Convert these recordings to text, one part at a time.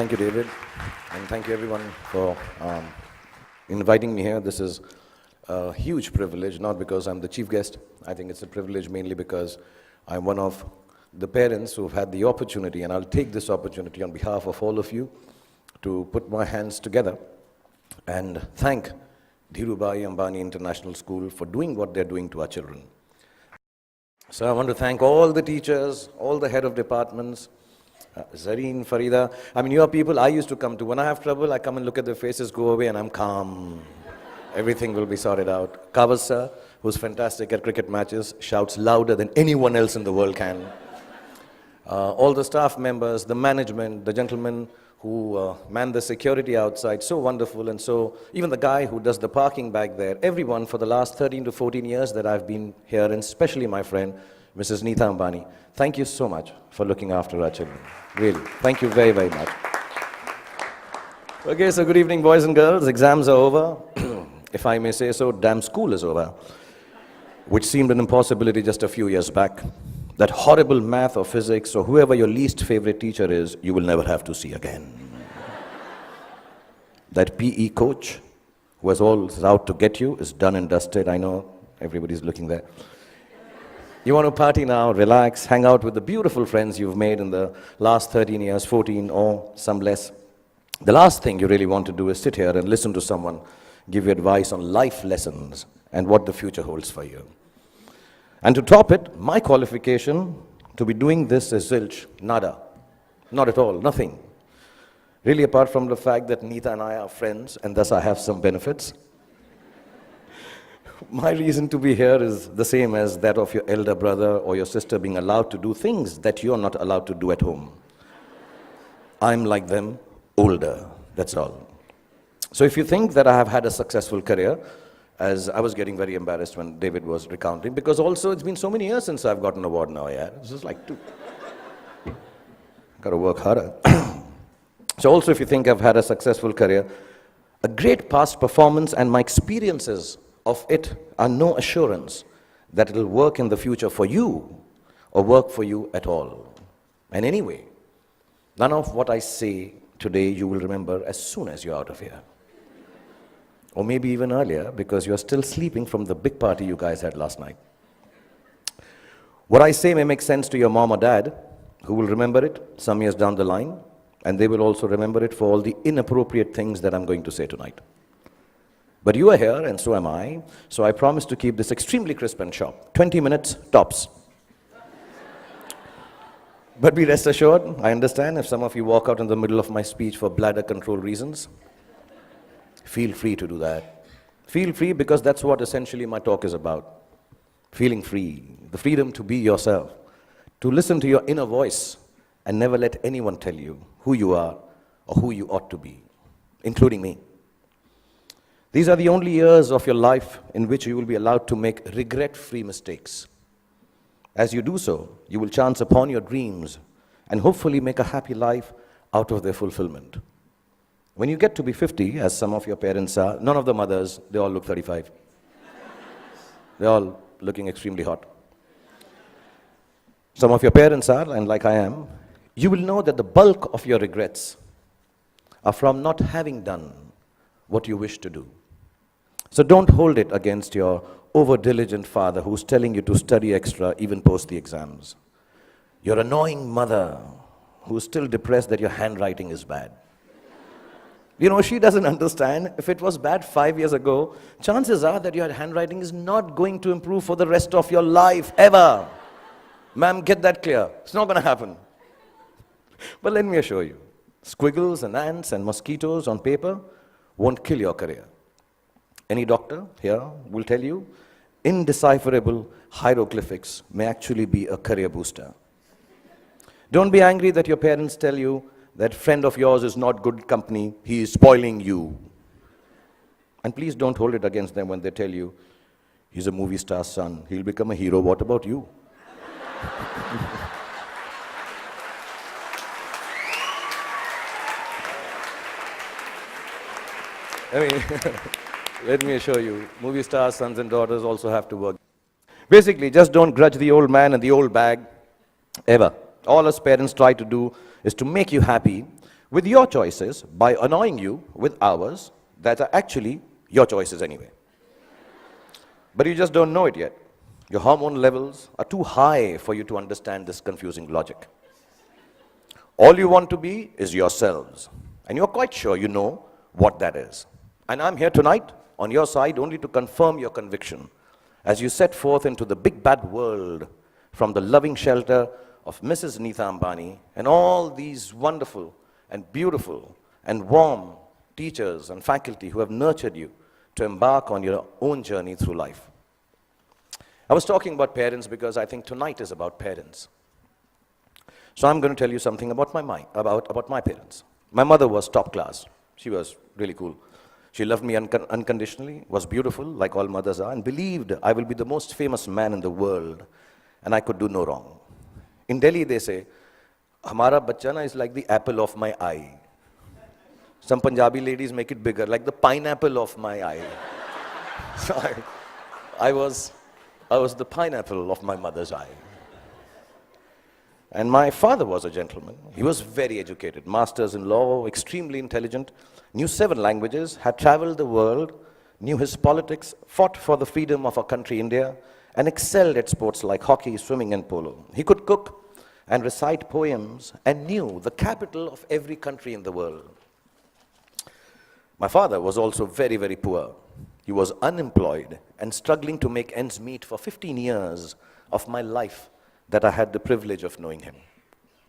Thank you, David, and thank you everyone for inviting me here. This is a huge privilege, not because I'm the chief guest. I think it's a privilege mainly because I'm one of the parents who've had the opportunity, and I'll take this opportunity on behalf of all of you to put my hands together and thank Dhirubhai Ambani International School for doing what they're doing to our children. So I want to thank all the teachers, all the head of departments, Zareen, Farida. I mean, you are people I used to come to. When I have trouble, I come and look at their faces, go away, and I'm calm. Everything will be sorted out. Kavas sir, who's fantastic at cricket matches, shouts louder than anyone else in the world can. All the staff members, the management, the gentlemen who man the security outside, so wonderful. And so even the guy who does the parking back there, everyone for the last 13 to 14 years that I've been here, and especially my friend, Mrs. Nita Ambani, thank you so much for looking after our children. Really, thank you very, very much. Okay, so good evening, boys and girls. Exams are over. If I may say so, damn school is over, which seemed an impossibility just a few years back. That horrible math or physics or whoever your least favorite teacher is, you will never have to see again. That PE coach who was always out to get you is done and dusted. I know everybody's looking there. You want to party now, relax, hang out with the beautiful friends you've made in the last 13 years, 14 or some less. The last thing you really want to do is sit here and listen to someone give you advice on life lessons and what the future holds for you. And to top it, my qualification to be doing this is zilch, nada. Not at all, nothing. Really, apart from the fact that Nita and I are friends, and thus I have some benefits. My reason to be here is the same as that of your elder brother or your sister being allowed to do things that you're not allowed to do at home. I'm like them, older, that's all. So if you think that I have had a successful career, as I was getting very embarrassed when David was recounting, because also it's been so many years since I've gotten an award now, yeah. This is like 2. Got to work harder. So also if you think I've had a successful career, a great past performance and my experiences of it are no assurance that it'll work in the future for you or work for you at all. And anyway, none of what I say today you will remember as soon as you're out of here. Or maybe even earlier, because you're still sleeping from the big party you guys had last night. What I say may make sense to your mom or dad, who will remember it some years down the line, and they will also remember it for all the inappropriate things that I'm going to say tonight. But you are here, and so am I, so I promise to keep this extremely crisp and sharp. 20 minutes, tops. But be rest assured, I understand if some of you walk out in the middle of my speech for bladder control reasons. Feel free to do that. Feel free, because that's what essentially my talk is about. Feeling free, the freedom to be yourself, to listen to your inner voice and never let anyone tell you who you are or who you ought to be, including me. These are the only years of your life in which you will be allowed to make regret-free mistakes. As you do so, you will chance upon your dreams and hopefully make a happy life out of their fulfillment. When you get to be 50, as some of your parents are, none of the mothers, they all look 35. They're all looking extremely hot. Some of your parents are, and like I am, you will know that the bulk of your regrets are from not having done what you wish to do. So don't hold it against your over-diligent father who's telling you to study extra even post the exams. Your annoying mother who's still depressed that your handwriting is bad. You know, she doesn't understand. If it was bad 5 years ago, chances are that your handwriting is not going to improve for the rest of your life, ever. Ma'am, get that clear. It's not going to happen. But let me assure you, squiggles and ants and mosquitoes on paper won't kill your career. Any doctor here will tell you, indecipherable hieroglyphics may actually be a career booster. Don't be angry that your parents tell you that friend of yours is not good company, he is spoiling you. And please don't hold it against them when they tell you, he's a movie star's son, he'll become a hero, what about you? I mean, let me assure you, movie stars, sons and daughters also have to work. Basically, just don't grudge the old man and the old bag, ever. All us parents try to do is to make you happy with your choices by annoying you with ours that are actually your choices anyway. But you just don't know it yet. Your hormone levels are too high for you to understand this confusing logic. All you want to be is yourselves, and you're quite sure you know what that is. And I'm here tonight on your side only to confirm your conviction as you set forth into the big bad world from the loving shelter of Mrs. Nita Ambani and all these wonderful and beautiful and warm teachers and faculty who have nurtured you to embark on your own journey through life. I was talking about parents because I think tonight is about parents. So I'm going to tell you something about my parents. My mother was top class. She was really cool. She loved me unconditionally, was beautiful, like all mothers are, and believed I will be the most famous man in the world, and I could do no wrong. In Delhi, they say, Hamara bachcha na is like the apple of my eye. Some Punjabi ladies make it bigger, like the pineapple of my eye. So I was the pineapple of my mother's eye. And my father was a gentleman. He was very educated, masters in law, extremely intelligent, knew 7 languages, had traveled the world, knew his politics, fought for the freedom of our country, India, and excelled at sports like hockey, swimming, and polo. He could cook and recite poems and knew the capital of every country in the world. My father was also very, very poor. He was unemployed and struggling to make ends meet for 15 years of my life that I had the privilege of knowing him.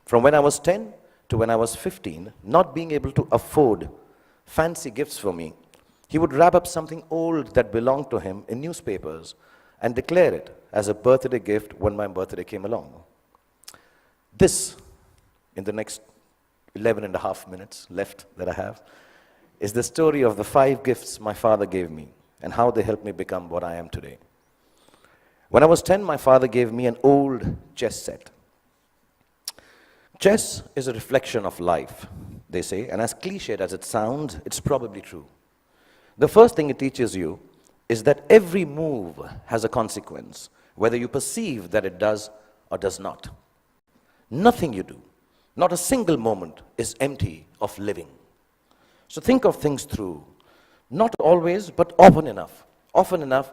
From when I was 10 to when I was 15, not being able to afford fancy gifts for me, he would wrap up something old that belonged to him in newspapers and declare it as a birthday gift when my birthday came along. This, in the next 11 and a half minutes left that I have, is the story of the 5 gifts my father gave me and how they helped me become what I am today. When I was 10, my father gave me an old chess set. Chess is a reflection of life, they say, and as cliched as it sounds, it's probably true. The first thing it teaches you is that every move has a consequence, whether you perceive that it does or does not. Nothing you do, not a single moment, is empty of living. So think of things through, not always, but often enough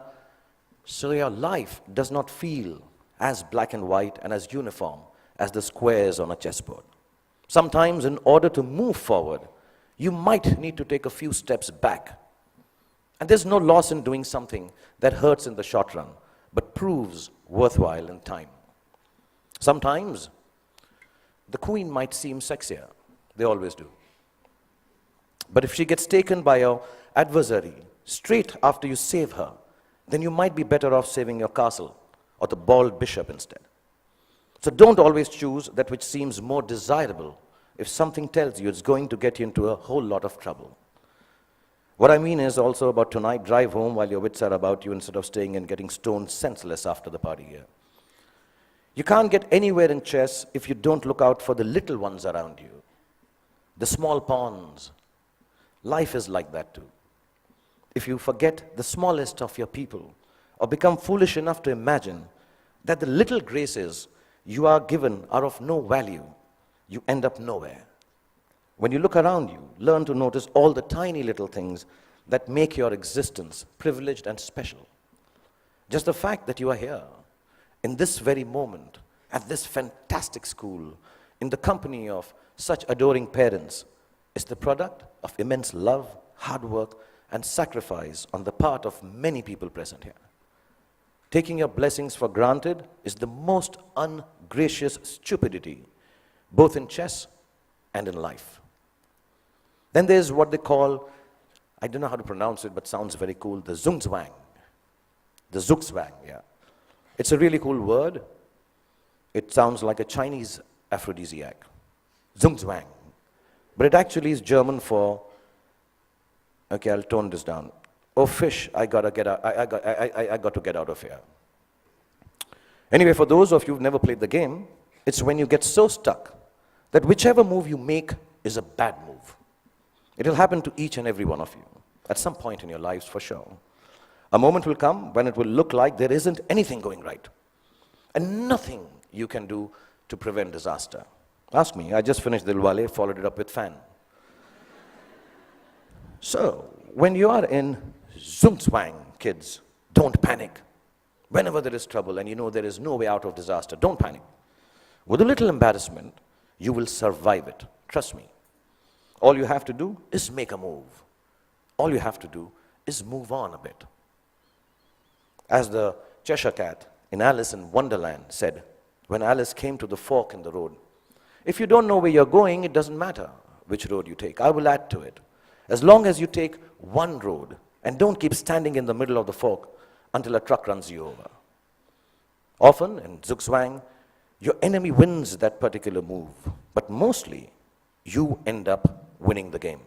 so your life does not feel as black and white and as uniform as the squares on a chessboard. Sometimes in order to move forward, you might need to take a few steps back. And there's no loss in doing something that hurts in the short run, but proves worthwhile in time. Sometimes the queen might seem sexier. They always do. But if she gets taken by your adversary straight after you save her, then you might be better off saving your castle or the bald bishop instead. So don't always choose that which seems more desirable if something tells you it's going to get you into a whole lot of trouble. What I mean is also about tonight, drive home while your wits are about you instead of staying and getting stoned senseless after the party here. You can't get anywhere in chess if you don't look out for the little ones around you, the small pawns. Life is like that too. If you forget the smallest of your people or become foolish enough to imagine that the little graces you are given are of no value, you end up nowhere. When you look around you, learn to notice all the tiny little things that make your existence privileged and special. Just the fact that you are here, in this very moment, at this fantastic school, in the company of such adoring parents, is the product of immense love, hard work, and sacrifice on the part of many people present here. Taking your blessings for granted is the most ungracious stupidity, both in chess and in life. Then there's what they call, I don't know how to pronounce it, but sounds very cool, the Zugzwang. The Zugzwang, yeah. It's a really cool word. It sounds like a Chinese aphrodisiac. Zugzwang. But it actually is German for, okay, I'll tone this down. Oh, fish, I got to get out of here. Anyway, for those of you who've never played the game, it's when you get so stuck that whichever move you make is a bad move. It'll happen to each and every one of you at some point in your lives for sure. A moment will come when it will look like there isn't anything going right and nothing you can do to prevent disaster. Ask me, I just finished Dilwale, followed it up with Fan. So, when you are in Zugzwang, kids, don't panic. Whenever there is trouble and you know there is no way out of disaster, don't panic. With a little embarrassment, you will survive it. Trust me. All you have to do is make a move. All you have to do is move on a bit. As the Cheshire Cat in Alice in Wonderland said, when Alice came to the fork in the road, if you don't know where you're going, it doesn't matter which road you take. I will add to it. As long as you take one road and don't keep standing in the middle of the fork until a truck runs you over. Often in Zugzwang, your enemy wins that particular move, but mostly you end up winning the game.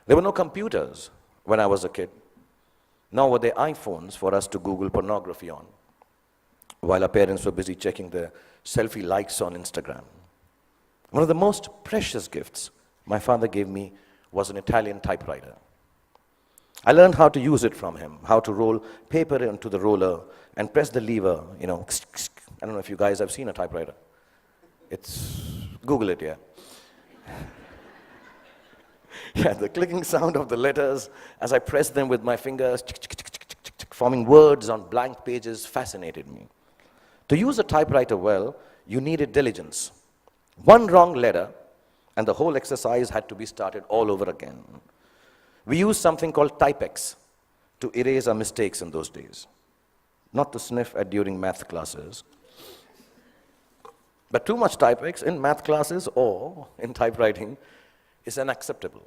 There were no computers when I was a kid, nor were there iPhones for us to Google pornography on, while our parents were busy checking their selfie likes on Instagram. One of the most precious gifts my father gave me was an Italian typewriter. I learned how to use it from him, how to roll paper into the roller and press the lever, I don't know if you guys have seen a typewriter. Google it, yeah. Yeah, the clicking sound of the letters as I pressed them with my fingers, forming words on blank pages, fascinated me. To use a typewriter well, you needed diligence. One wrong letter, and the whole exercise had to be started all over again. We used something called Typex to erase our mistakes in those days. Not to sniff at during math classes. But too much Typex in math classes or in typewriting is unacceptable.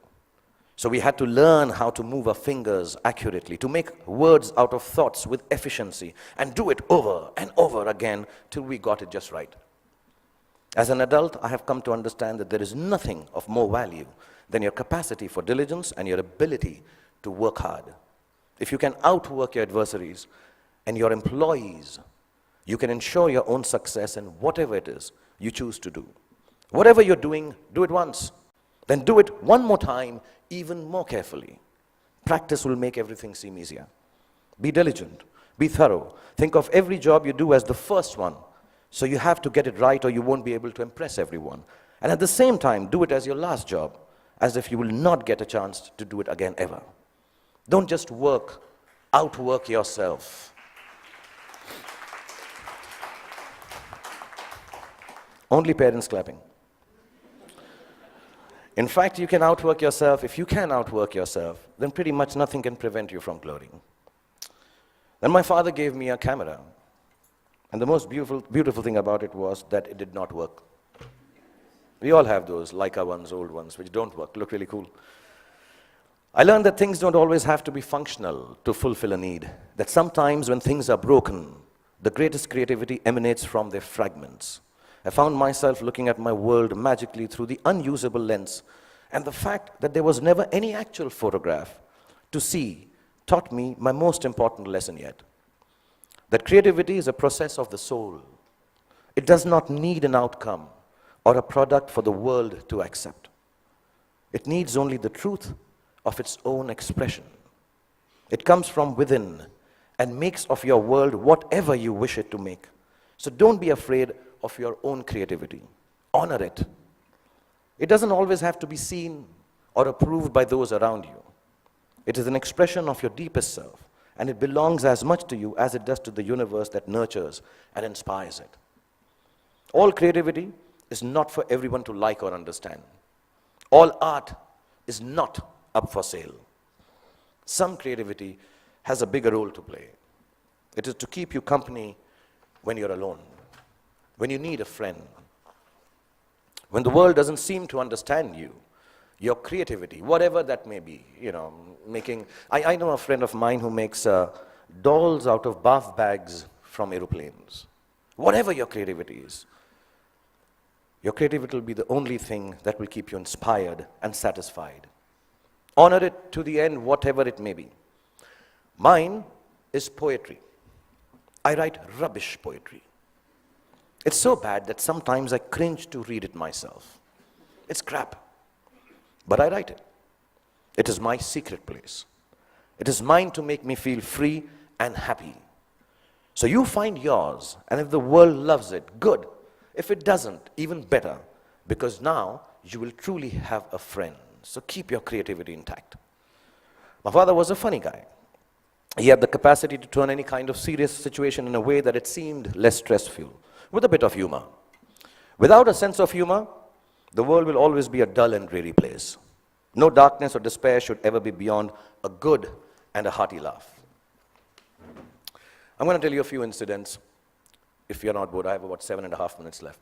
So we had to learn how to move our fingers accurately, to make words out of thoughts with efficiency, and do it over and over again till we got it just right. As an adult, I have come to understand that there is nothing of more value than your capacity for diligence and your ability to work hard. If you can outwork your adversaries and your employees, you can ensure your own success in whatever it is you choose to do. Whatever you're doing, do it once. Then do it one more time, even more carefully. Practice will make everything seem easier. Be diligent. Be thorough. Think of every job you do as the first one. So you have to get it right or you won't be able to impress everyone. And at the same time, do it as your last job, as if you will not get a chance to do it again ever. Don't just outwork yourself. Only parents clapping. In fact, you can outwork yourself. If you can outwork yourself, then pretty much nothing can prevent you from glorying. Then my father gave me a camera. And the most beautiful thing about it was that it did not work. We all have those Leica ones, old ones, which don't work, look really cool. I learned that things don't always have to be functional to fulfill a need. That sometimes when things are broken, the greatest creativity emanates from their fragments. I found myself looking at my world magically through the unusable lens, and the fact that there was never any actual photograph to see taught me my most important lesson yet. That creativity is a process of the soul. It does not need an outcome or a product for the world to accept. It needs only the truth of its own expression. It comes from within and makes of your world whatever you wish it to make. So don't be afraid of your own creativity. Honor it. It doesn't always have to be seen or approved by those around you. It is an expression of your deepest self, and it belongs as much to you as it does to the universe that nurtures and inspires it. All creativity is not for everyone to like or understand. All art is not up for sale. Some creativity has a bigger role to play. It is to keep you company when you're alone, when you need a friend, when the world doesn't seem to understand you. Your creativity, whatever that may be, I know a friend of mine who makes dolls out of bath bags from aeroplanes. Whatever your creativity is, your creativity will be the only thing that will keep you inspired and satisfied. Honor it to the end, whatever it may be. Mine is poetry. I write rubbish poetry. It's so bad that sometimes I cringe to read it myself. It's crap. But I write it. It is my secret place. It is mine to make me feel free and happy. So you find yours, and if the world loves it, good. If it doesn't, even better, because now you will truly have a friend. So keep your creativity intact. My father was a funny guy. He had the capacity to turn any kind of serious situation in a way that it seemed less stressful, with a bit of humor. Without a sense of humor, the world will always be a dull and dreary place. No darkness or despair should ever be beyond a good and a hearty laugh. I'm going to tell you a few incidents. If you're not bored, I have about 7.5 minutes left.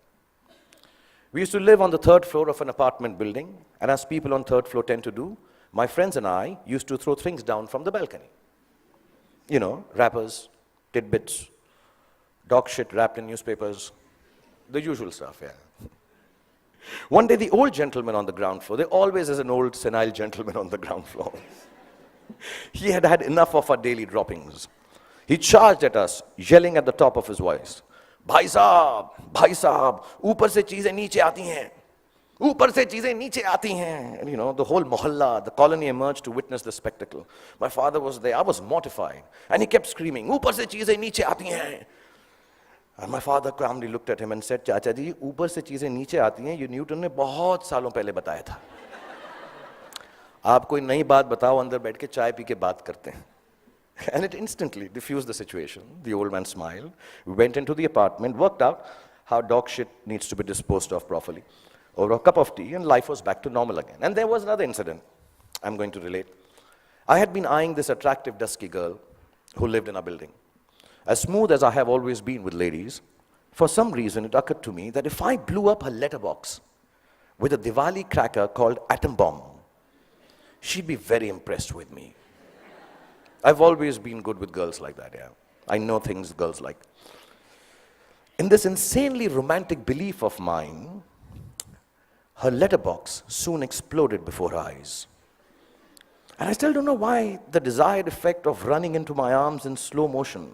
We used to live on the 3rd floor of an apartment building, and as people on 3rd floor tend to do, my friends and I used to throw things down from the balcony. You know, wrappers, tidbits, dog shit wrapped in newspapers, the usual stuff, yeah. One day, the old gentleman on the ground floor, there always is an old senile gentleman on the ground floor. He had had enough of our daily droppings. He charged at us, yelling at the top of his voice, भाई साहब, ऊपर से चीजें नीचे आती हैं, ऊपर से चीजें नीचे आती हैं. And you know, the whole mohalla, the colony emerged to witness the spectacle. My father was there, I was mortified. And he kept screaming, ऊपर से चीजें नीचे आती हैं. And my father calmly looked at him and said, चाचा जी, ऊपर से चीजें नीचे आती हैं, ये न्यूटन ने बहुत सालों पहले बताया था. आप कोई नई बात बताओ, अंदर बैठ के चाय पी के बात करते हैं. And it instantly diffused the situation. The old man smiled. We went into the apartment, worked out how dog shit needs to be disposed of properly. Over a cup of tea, and life was back to normal again. And there was another incident I'm going to relate. I had been eyeing this attractive, dusky girl who lived in our building. As smooth as I have always been with ladies, for some reason it occurred to me that if I blew up her letterbox with a Diwali cracker called Atom Bomb, she'd be very impressed with me. I've always been good with girls like that, yeah. I know things girls like. In this insanely romantic belief of mine, her letterbox soon exploded before her eyes. And I still don't know why the desired effect of running into my arms in slow motion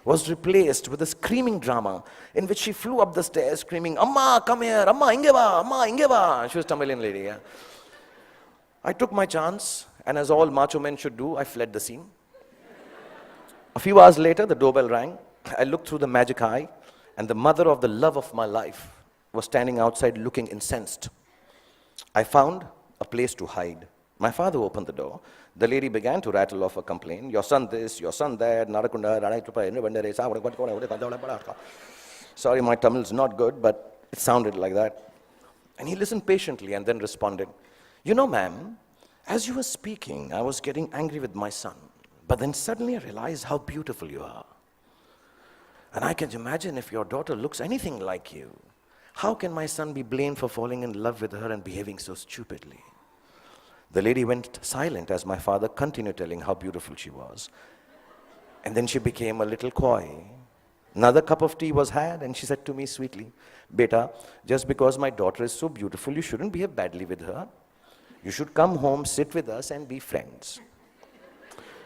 was replaced with a screaming drama in which she flew up the stairs screaming, Amma, come here, Amma, ingeva, Amma, ingeva. She was a Tamilian lady, yeah. I took my chance, and as all macho men should do, I fled the scene. A few hours later, the doorbell rang. I looked through the magic eye, and the mother of the love of my life was standing outside looking incensed. I found a place to hide. My father opened the door. The lady began to rattle off a complaint. Your son this, your son that, sorry, my Tamil is not good, but it sounded like that. And he listened patiently and then responded, you know, ma'am, as you were speaking, I was getting angry with my son. But then suddenly I realized how beautiful you are. And I can imagine if your daughter looks anything like you, how can my son be blamed for falling in love with her and behaving so stupidly? The lady went silent as my father continued telling how beautiful she was. And then she became a little coy. Another cup of tea was had, and she said to me sweetly, Beta, just because my daughter is so beautiful, you shouldn't behave badly with her. You should come home, sit with us, and be friends.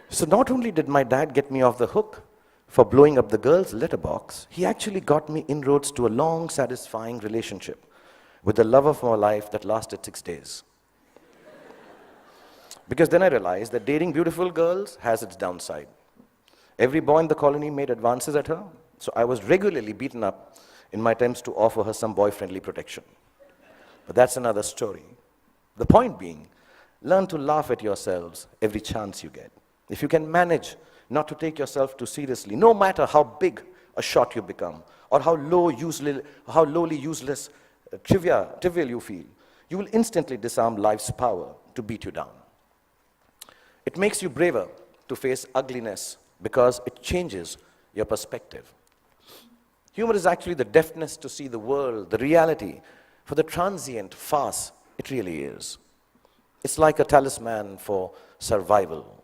So not only did my dad get me off the hook for blowing up the girl's letterbox, he actually got me inroads to a long, satisfying relationship with the love of my life that lasted 6 days. Because then I realized that dating beautiful girls has its downside. Every boy in the colony made advances at her, so I was regularly beaten up in my attempts to offer her some boy-friendly protection. But that's another story. The point being, learn to laugh at yourselves every chance you get. If you can manage not to take yourself too seriously, no matter how big a shot you become, or how lowly, useless, trivial you feel, you will instantly disarm life's power to beat you down. It makes you braver to face ugliness because it changes your perspective. Humor is actually the deafness to see the world, the reality, for the transient farce it really is. It's like a talisman for survival.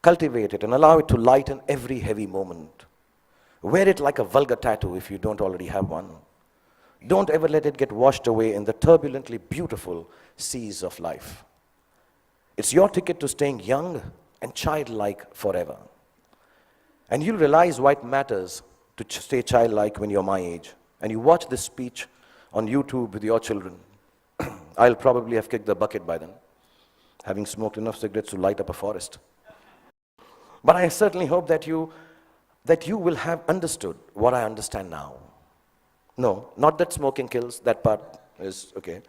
Cultivate it and allow it to lighten every heavy moment. Wear it like a vulgar tattoo if you don't already have one. Don't ever let it get washed away in the turbulently beautiful seas of life. It's your ticket to staying young and childlike forever. And you'll realize why it matters to stay childlike when you're my age. And you watch this speech on YouTube with your children. I'll probably have kicked the bucket by then, having smoked enough cigarettes to light up a forest. But I certainly hope that you will have understood what I understand now. No, not that smoking kills, that part is okay.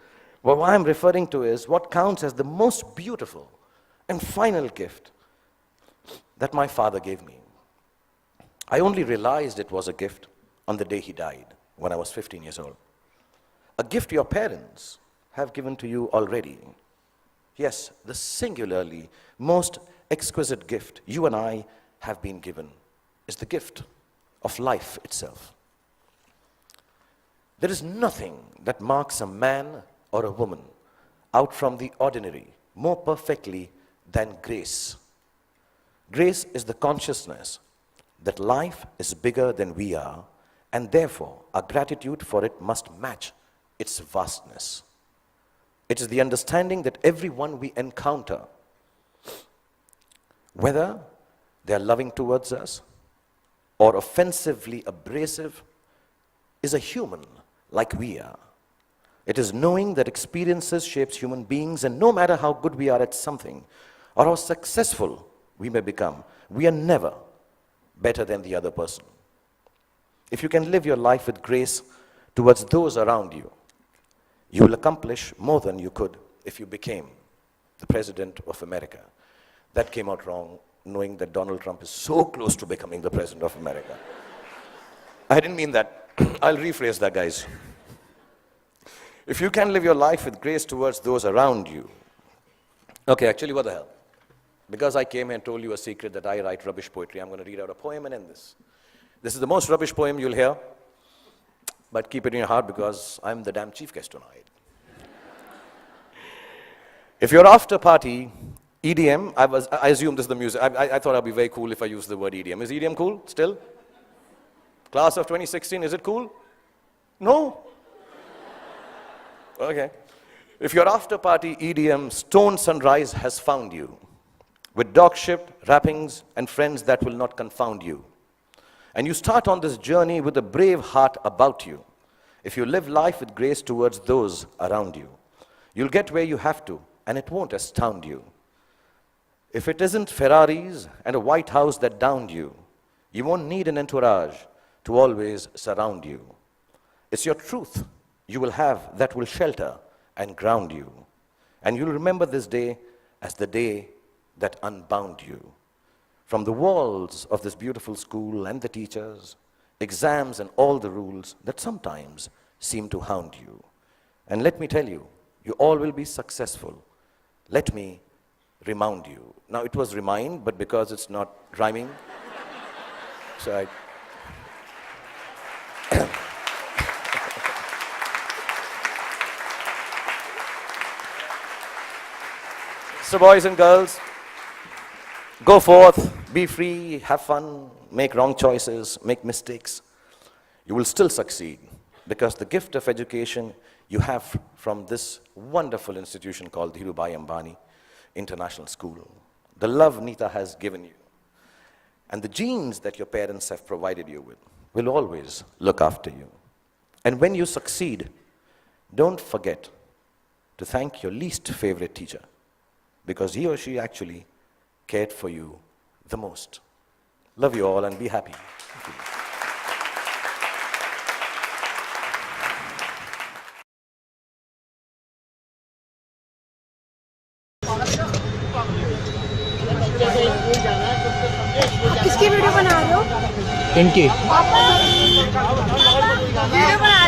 Well, what I'm referring to is what counts as the most beautiful and final gift that my father gave me. I only realized it was a gift on the day he died, when I was 15 years old. A gift your parents have given to you already. Yes, the singularly most exquisite gift you and I have been given is the gift of life itself. There is nothing that marks a man or a woman out from the ordinary more perfectly than grace. Grace is the consciousness that life is bigger than we are, and therefore our gratitude for it must match its vastness. It is the understanding that everyone we encounter, whether they are loving towards us or offensively abrasive, is a human like we are. It is knowing that experiences shapes human beings, and no matter how good we are at something or how successful we may become, we are never better than the other person. If you can live your life with grace towards those around you, you will accomplish more than you could if you became the President of America. That came out wrong, knowing that Donald Trump is so close to becoming the President of America. I didn't mean that. I'll rephrase that, guys. If you can live your life with grace towards those around you. Okay, actually, what the hell? Because I came and told you a secret that I write rubbish poetry, I'm going to read out a poem and end this. This is the most rubbish poem you'll hear, but keep it in your heart because I'm the damn chief guest tonight. If your after party, EDM, I assume this is the music. I thought I'd be very cool if I used the word EDM. Is EDM cool still? Class of 2016, is it cool? No? Okay. If your after party EDM stone sunrise has found you, with dog-shaped wrappings and friends that will not confound you, and you start on this journey with a brave heart about you, if you live life with grace towards those around you, you'll get where you have to, and it won't astound you. If it isn't Ferraris and a White House that downed you, you won't need an entourage to always surround you. It's your truth you will have that will shelter and ground you. And you'll remember this day as the day that unbound you. From the walls of this beautiful school and the teachers, exams and all the rules that sometimes seem to hound you. And let me tell you, you all will be successful. Let me remind you. Now it was remind, but because it's not rhyming, so I... So boys and girls, go forth, be free, have fun, make wrong choices, make mistakes. You will still succeed because the gift of education you have from this wonderful institution called Dhirubhai Ambani International School. The love Nita has given you and the genes that your parents have provided you with will always look after you. And when you succeed, don't forget to thank your least favorite teacher, because he or she actually cared for you the most. Love you all and be happy. Thank you. किसकी video बना रहे हो? इनकी video बना